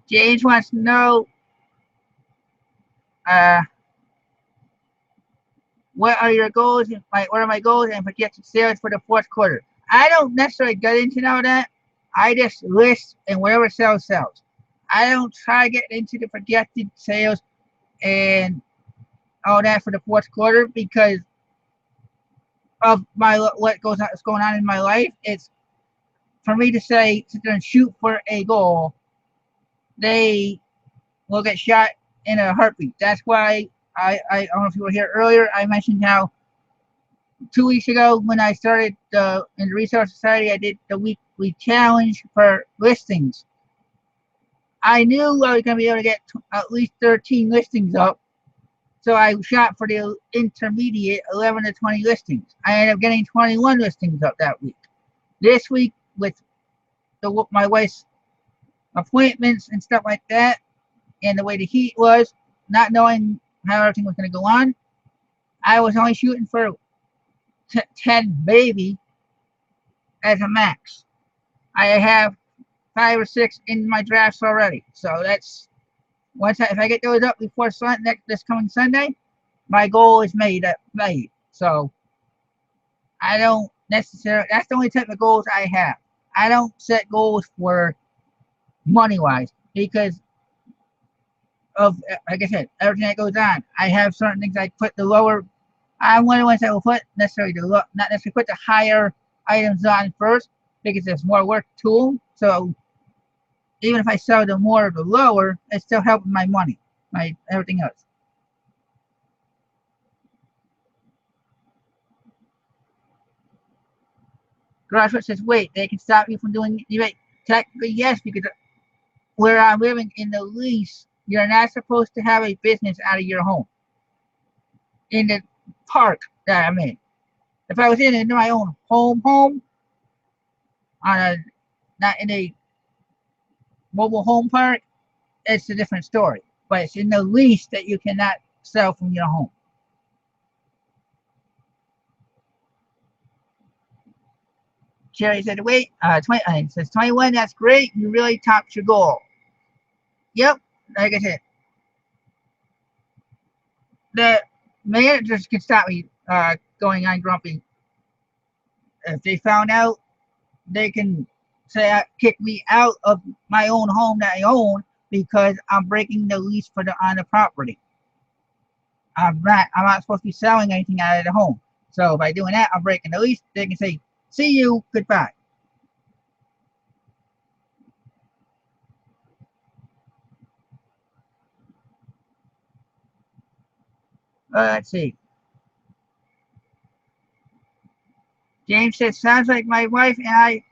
James wants to know, what are your goals? What are my goals and projected sales for the fourth quarter? I don't necessarily get into all that. I just list and whatever sells. I don't try to get into the projected sales and all that for the fourth quarter because of what's going on in my life. It's for me to sit there and shoot for a goal. They will get shot in a heartbeat. That's why I don't know if you were here earlier. I mentioned how 2 weeks ago when I started in the Resource Society, I did the weekly challenge for listings. I knew I was going to be able to get at least 13 listings up, so I shot for the intermediate 11 to 20 listings. I ended up getting 21 listings up that week. This week, with my wife's appointments and stuff like that, and the way the heat was, not knowing how everything was going to go on, I was only shooting for 10 maybe as a max. I have 5 or 6 in my drafts already, so that's if I get those up before this coming Sunday, my goal is made. So I don't necessarily. That's the only type of goals I have. I don't set goals for money wise because of, like I said, everything that goes on. I have certain things I put the lower. I'm one of the ones that will put not necessarily put the higher items on first because there's more work to them. So even if I sell the more or the lower, it's still helping my money, everything else. Garage says, wait, they can stop you from doing eBay? Technically, yes, because where I'm living in the lease, you're not supposed to have a business out of your home. In the park that I'm in. If I was in my own home, not in a mobile home park, it's a different story. But it's in the lease that you cannot sell from your home. Cherry said, wait, 20, it says 21, that's great. You really topped your goal. Yep, like I said, the managers can stop me going on grumpy. If they found out, they can say kick me out of my own home that I own because I'm breaking the lease for on the property. I'm not supposed to be selling anything out of the home. So by doing that, I'm breaking the lease. They can say, see you, goodbye. Let's see. James says, sounds like my wife and I,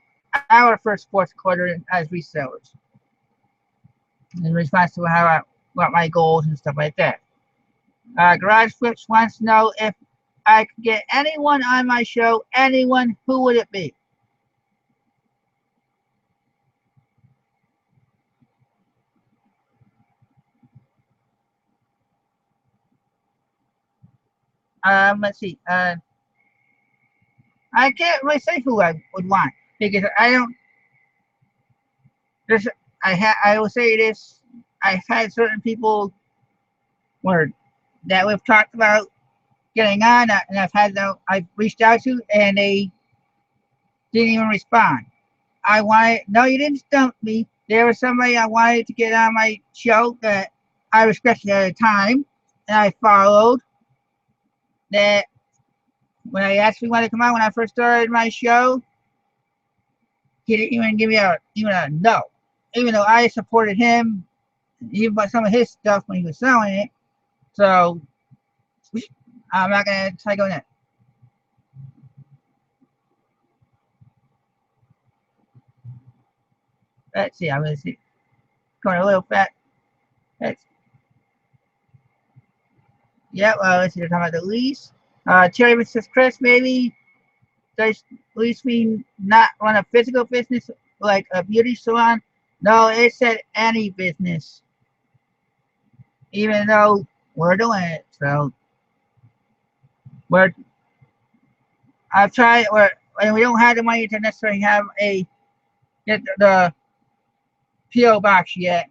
our first fourth quarter as resellers. In response to what my goals and stuff like that. Garage Flips wants to know if I could get anyone on my show. Anyone, who would it be? Let's see. I can't really say who I would want because I don't. There's. I will say this. I've had certain people where that we've talked about getting on, and I've reached out to, and they didn't even respond. No, you didn't stump me. There was somebody I wanted to get on my show that I respected at the time, and I followed. That when I actually wanted to come out when I first started my show, he didn't even give me even a no. Even though I supported him, even by some of his stuff when he was selling it. So I'm not gonna try going that. Let's see. I'm gonna see. Going a little fat. Let's. Yeah. Well, let's see. They're talking about the lease. Cherry says, Chris, maybe does lease mean not run a physical business like a beauty salon? No, it said any business. Even though we're doing it, so we're. I've tried. And we don't have the money to necessarily get the PO box yet.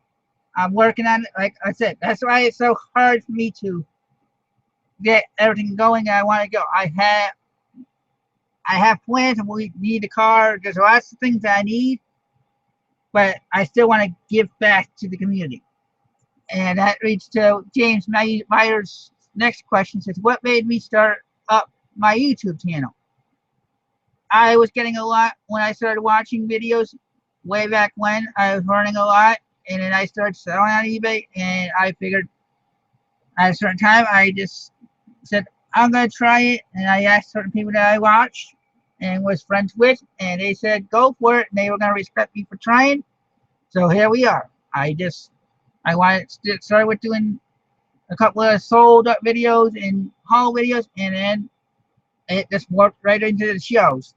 I'm working on it. Like I said, that's why it's so hard for me to get everything going. I want to go. I have plans, and we need a car. There's lots of things that I need, but I still want to give back to the community. And that leads to James Myers' next question. Says, what made me start up my YouTube channel? I was getting a lot when I started watching videos way back when. I was learning a lot, and then I started selling on eBay, and I figured at a certain time, I just said, I'm going to try it, and I asked certain people that I watched and was friends with, and they said, go for it, and they were going to respect me for trying. So here we are. I wanted to start with doing a couple of sold up videos and haul videos, and then it just worked right into the shows.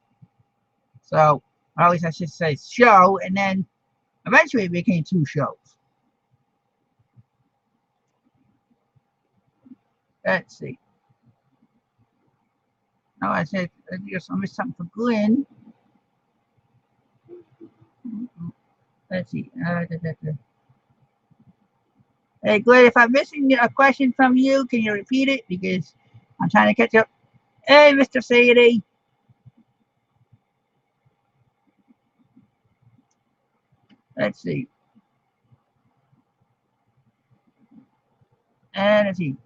So, or at least I should say show, and then eventually it became 2 shows. Let's see. No, I said, I missed something for Glenn. Let's see. Hey, Glenn, if I'm missing a question from you, can you repeat it? Because I'm trying to catch up. Hey, Mr. Sadie. Let's see. And let's see.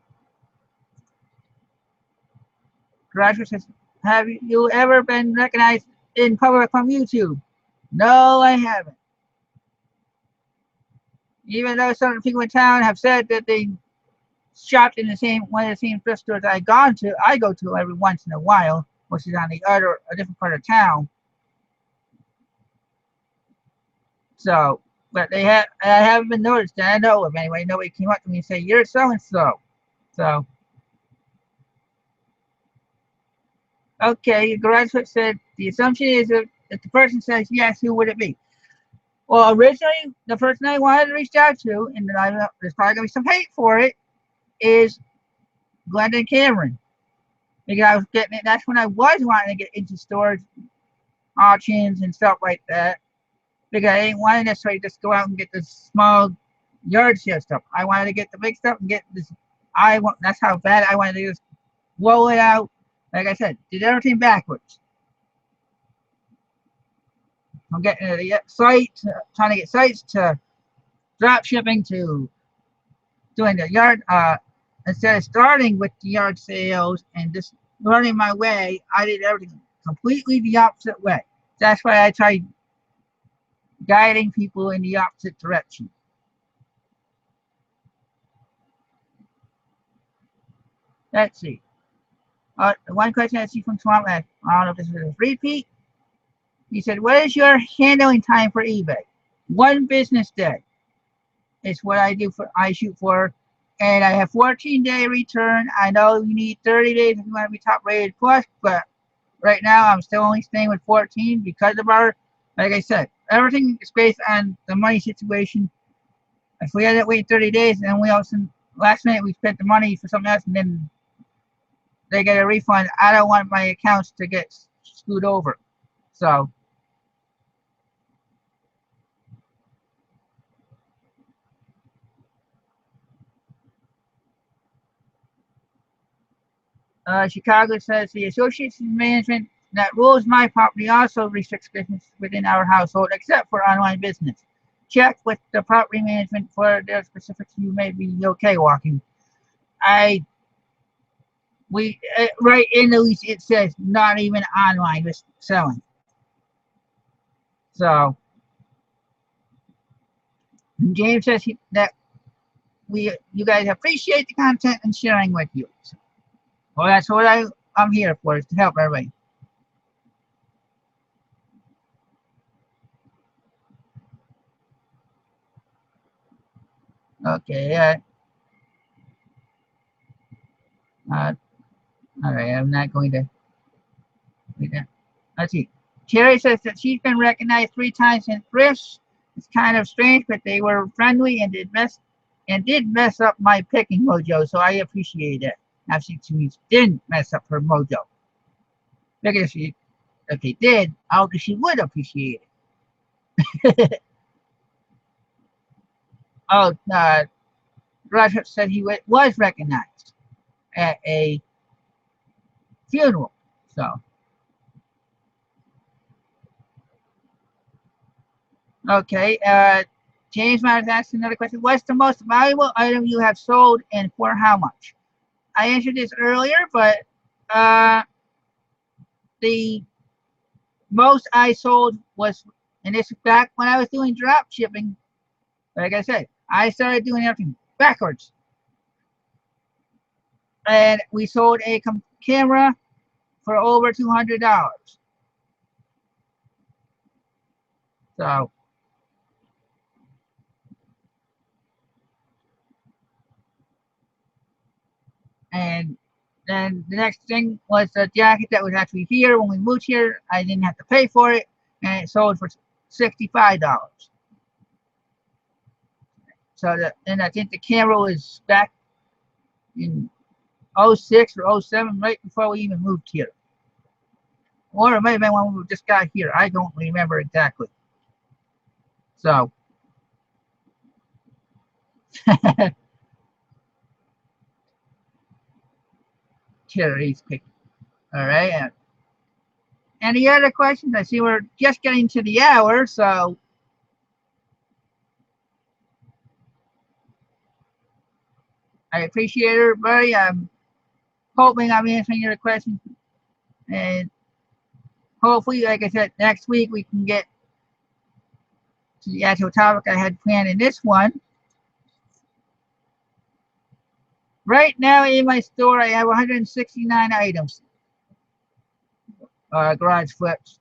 Graduate says, have you ever been recognized in public from YouTube? No, I haven't. Even though some people in town have said that they shopped in one of the same thrift stores I go to every once in a while, which is on a different part of town. So, but I haven't been noticed that I know of anyway. Nobody came up to me and said, you're so and so. So, okay, Garage said the assumption is if the person says yes, who would it be? Well, originally, the person I wanted to reach out to, and there's probably going to be some hate for it, is Glendon Cameron. Because I was getting it, that's when I was wanting to get into stores auctions and stuff like that. Because I didn't want to necessarily just go out and get this small yard sale stuff. I wanted to get the big stuff and get this. That's how bad I wanted to just blow it out. Like I said, did everything backwards. I'm getting the site, trying to get sites to drop shipping to doing the yard. Instead of starting with the yard sales and just learning my way, I did everything completely the opposite way. That's why I tried guiding people in the opposite direction. Let's see. One question I see from Swamp, I don't know if this is a repeat. He said, what is your handling time for eBay? 1 business day is what I shoot for. And I have 14-day return. I know you need 30 days if you want to be top rated plus, but right now I'm still only staying with 14 because of like I said, everything is based on the money situation. If we had to wait 30 days and we also, last minute we spent the money for something else and then they get a refund, I don't want my accounts to get screwed over. So Chicago says the association management that rules my property also restricts business within our household except for online business. Check with the property management for their specifics. You may be okay walking. Right in the lease it says not even online selling. So James says that you guys appreciate the content and sharing with you. So, well, that's what I'm here for, is to help everybody. Okay. All right. I'm not going to. Let's see. Terry says that she's been recognized 3 times in thrifts. It's kind of strange, but they were friendly and did mess up my picking mojo, so I appreciate it. Now she didn't mess up her mojo. Look at she. If they did, I think she would appreciate it. Oh, Roger said he was recognized at a funeral. So, okay. James Myers asked another question. What's the most valuable item you have sold and for how much? I answered this earlier, but the most I sold was, and this is back when I was doing drop shipping. Like I said, I started doing everything backwards. And we sold a camera for over $200. So, and then the next thing was a jacket that was actually here when we moved here. I didn't have to pay for it, and it sold for $65. So, and I think the camera was back in 06 or 07, right before we even moved here. Or it might have been when we just got here. I don't remember exactly. So, Terry's picking. All right. Any other questions? I see we're just getting to the hour, so I appreciate everybody. I'm hoping I'm answering your questions, and hopefully, like I said, next week we can get to the actual topic I had planned in this one. Right now in my store, I have 169 items. Garage flips.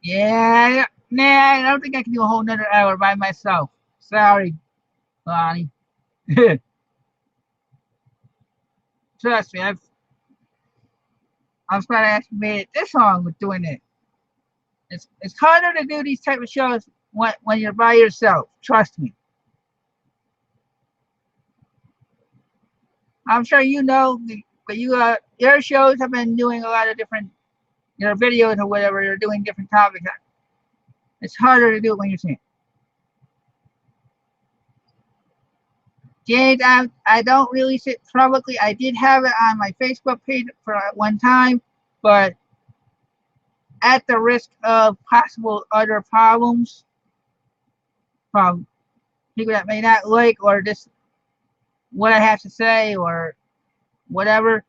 Yeah, nah, I don't think I can do a whole nother hour by myself. Sorry, Lonnie. Trust me, I'm glad I actually made it this long with doing it. It's harder to do these type of shows when you're by yourself. Trust me. I'm sure you know, but your shows have been doing a lot of different your videos or whatever. You're doing different topics. It's harder to do it when you're seeing. James, I don't release it publicly. I did have it on my Facebook page for one time, but at the risk of possible other problems from people that may not like or just what I have to say or whatever,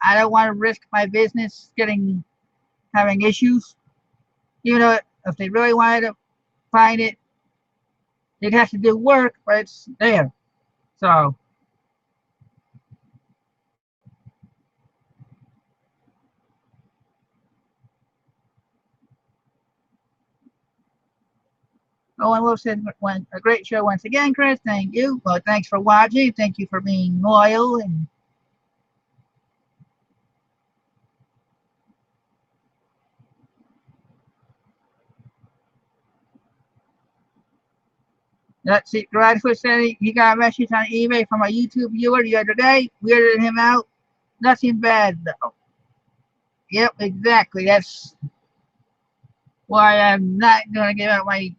I don't want to risk my business having issues. You know, if they really wanted to find it, they'd have to do work, but it's there. So Owen Wolf said, a great show once again, Chris. Thank you. Well, thanks for watching. Thank you for being loyal. And let's see. Radford said he got a message on eBay from a YouTube viewer the other day. Weirded him out. Nothing bad, though. Yep, exactly. That's why I'm not going to give out my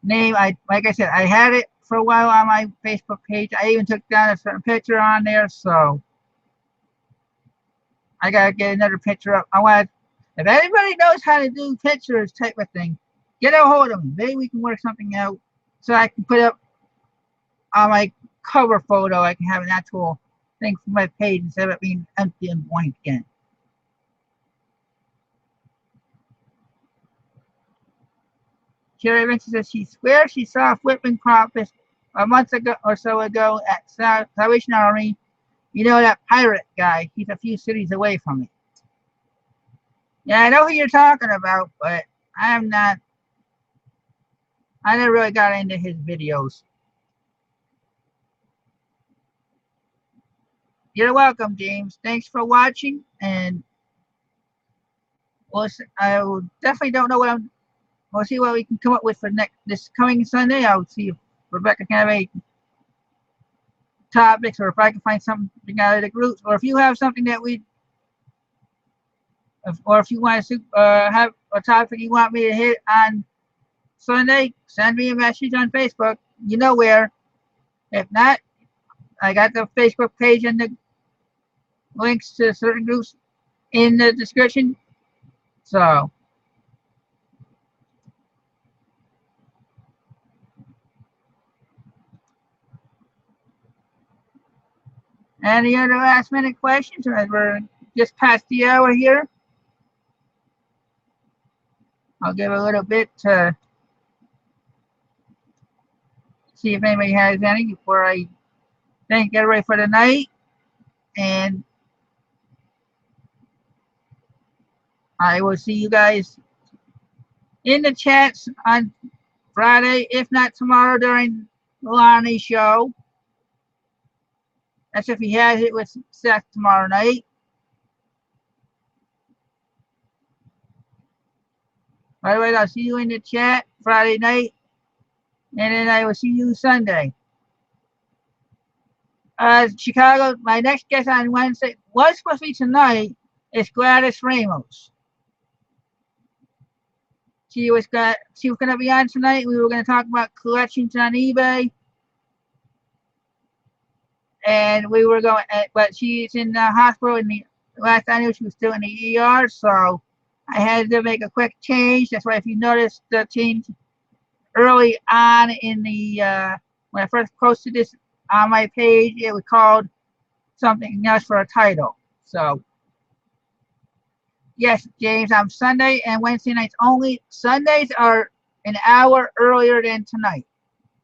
name. Like I said, I had it for a while on my Facebook page. I even took down a certain picture on there, so I gotta get another picture up. If anybody knows how to do pictures type of thing, get a hold of me. Maybe we can work something out so I can put up on my cover photo. I can have an actual thing for my page instead of it being empty and blank again. Sherry Vincent says she swears she saw Whitman Crawfish a month ago or so ago at Salvation Army. You know that pirate guy? He's a few cities away from me. Yeah, I know who you're talking about, but I'm not. I never really got into his videos. You're welcome, James. Thanks for watching, and I will definitely don't know what I'm. We'll see what we can come up with for this coming Sunday. I'll see if Rebecca can have any topics, or if I can find something out of the groups, or if you have something that or if you want to have a topic you want me to hit on Sunday, send me a message on Facebook. You know where. If not, I got the Facebook page and the links to certain groups in the description. So, any other last minute questions? As we're just past the hour here, I'll give a little bit to see if anybody has any before I thank everybody for the night. And I will see you guys in the chats on Friday, if not tomorrow during Lonnie's show. That's if he has it with Seth tomorrow night. By the way, I'll see you in the chat Friday night, and then I will see you Sunday. Chicago, my next guest on Wednesday was supposed to be tonight. Is Gladys Ramos. She was gonna be on tonight. We were gonna talk about collections on eBay, and we were going. But she's in the hospital. Last I knew, she was still in the ER. So I had to make a quick change. That's why if you notice the change early on in the when I first posted this on my page, it was called something else for a title. So yes, James, on Sunday and Wednesday nights only. Sundays are an hour earlier than tonight.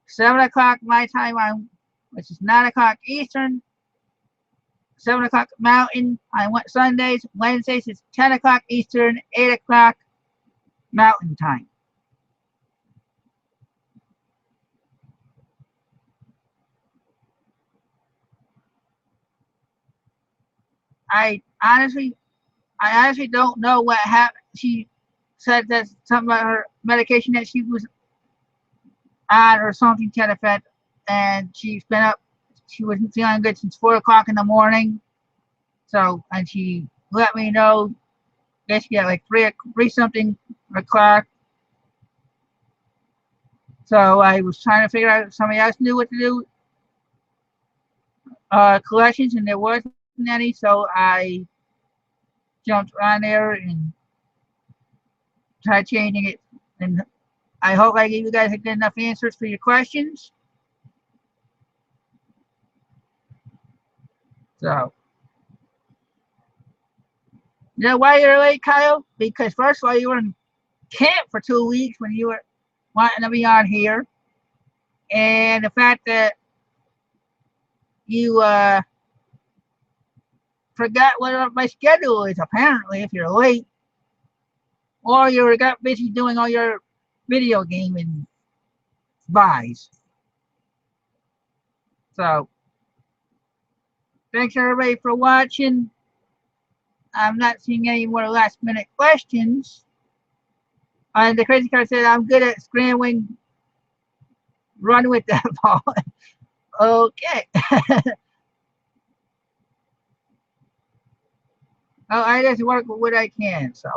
7 o'clock my time on, which is 9 o'clock Eastern, 7 o'clock Mountain on Sundays. Wednesdays is 10 o'clock Eastern, 8 o'clock Mountain time. I honestly don't know what happened. said that something about her medication that she was on or something to that effect, and she's been up. She wasn't feeling good since 4 o'clock in the morning. So, and she let me know basically at like three something o'clock. So I was trying to figure out if somebody else knew what to do. Collections, and there wasn't any, so I jumped on there and tried changing it. And I hope I gave you guys a good enough answers for your questions. So, you know why you're late, Kyle? Because first of all, you were in camp for 2 weeks when you were wanting to be on here, and the fact that you forgot what my schedule is. Apparently, if you're late, or you got busy doing all your video game and buys. So, thanks everybody for watching. I'm not seeing any more last minute questions. And the crazy car said, I'm good at scrambling. Run with that ball. Okay. Oh, I just work with what I can. So,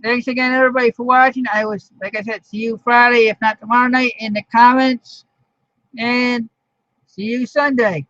thanks again, everybody, for watching. I was, like I said, see you Friday, if not tomorrow night, in the comments. And see you Sunday.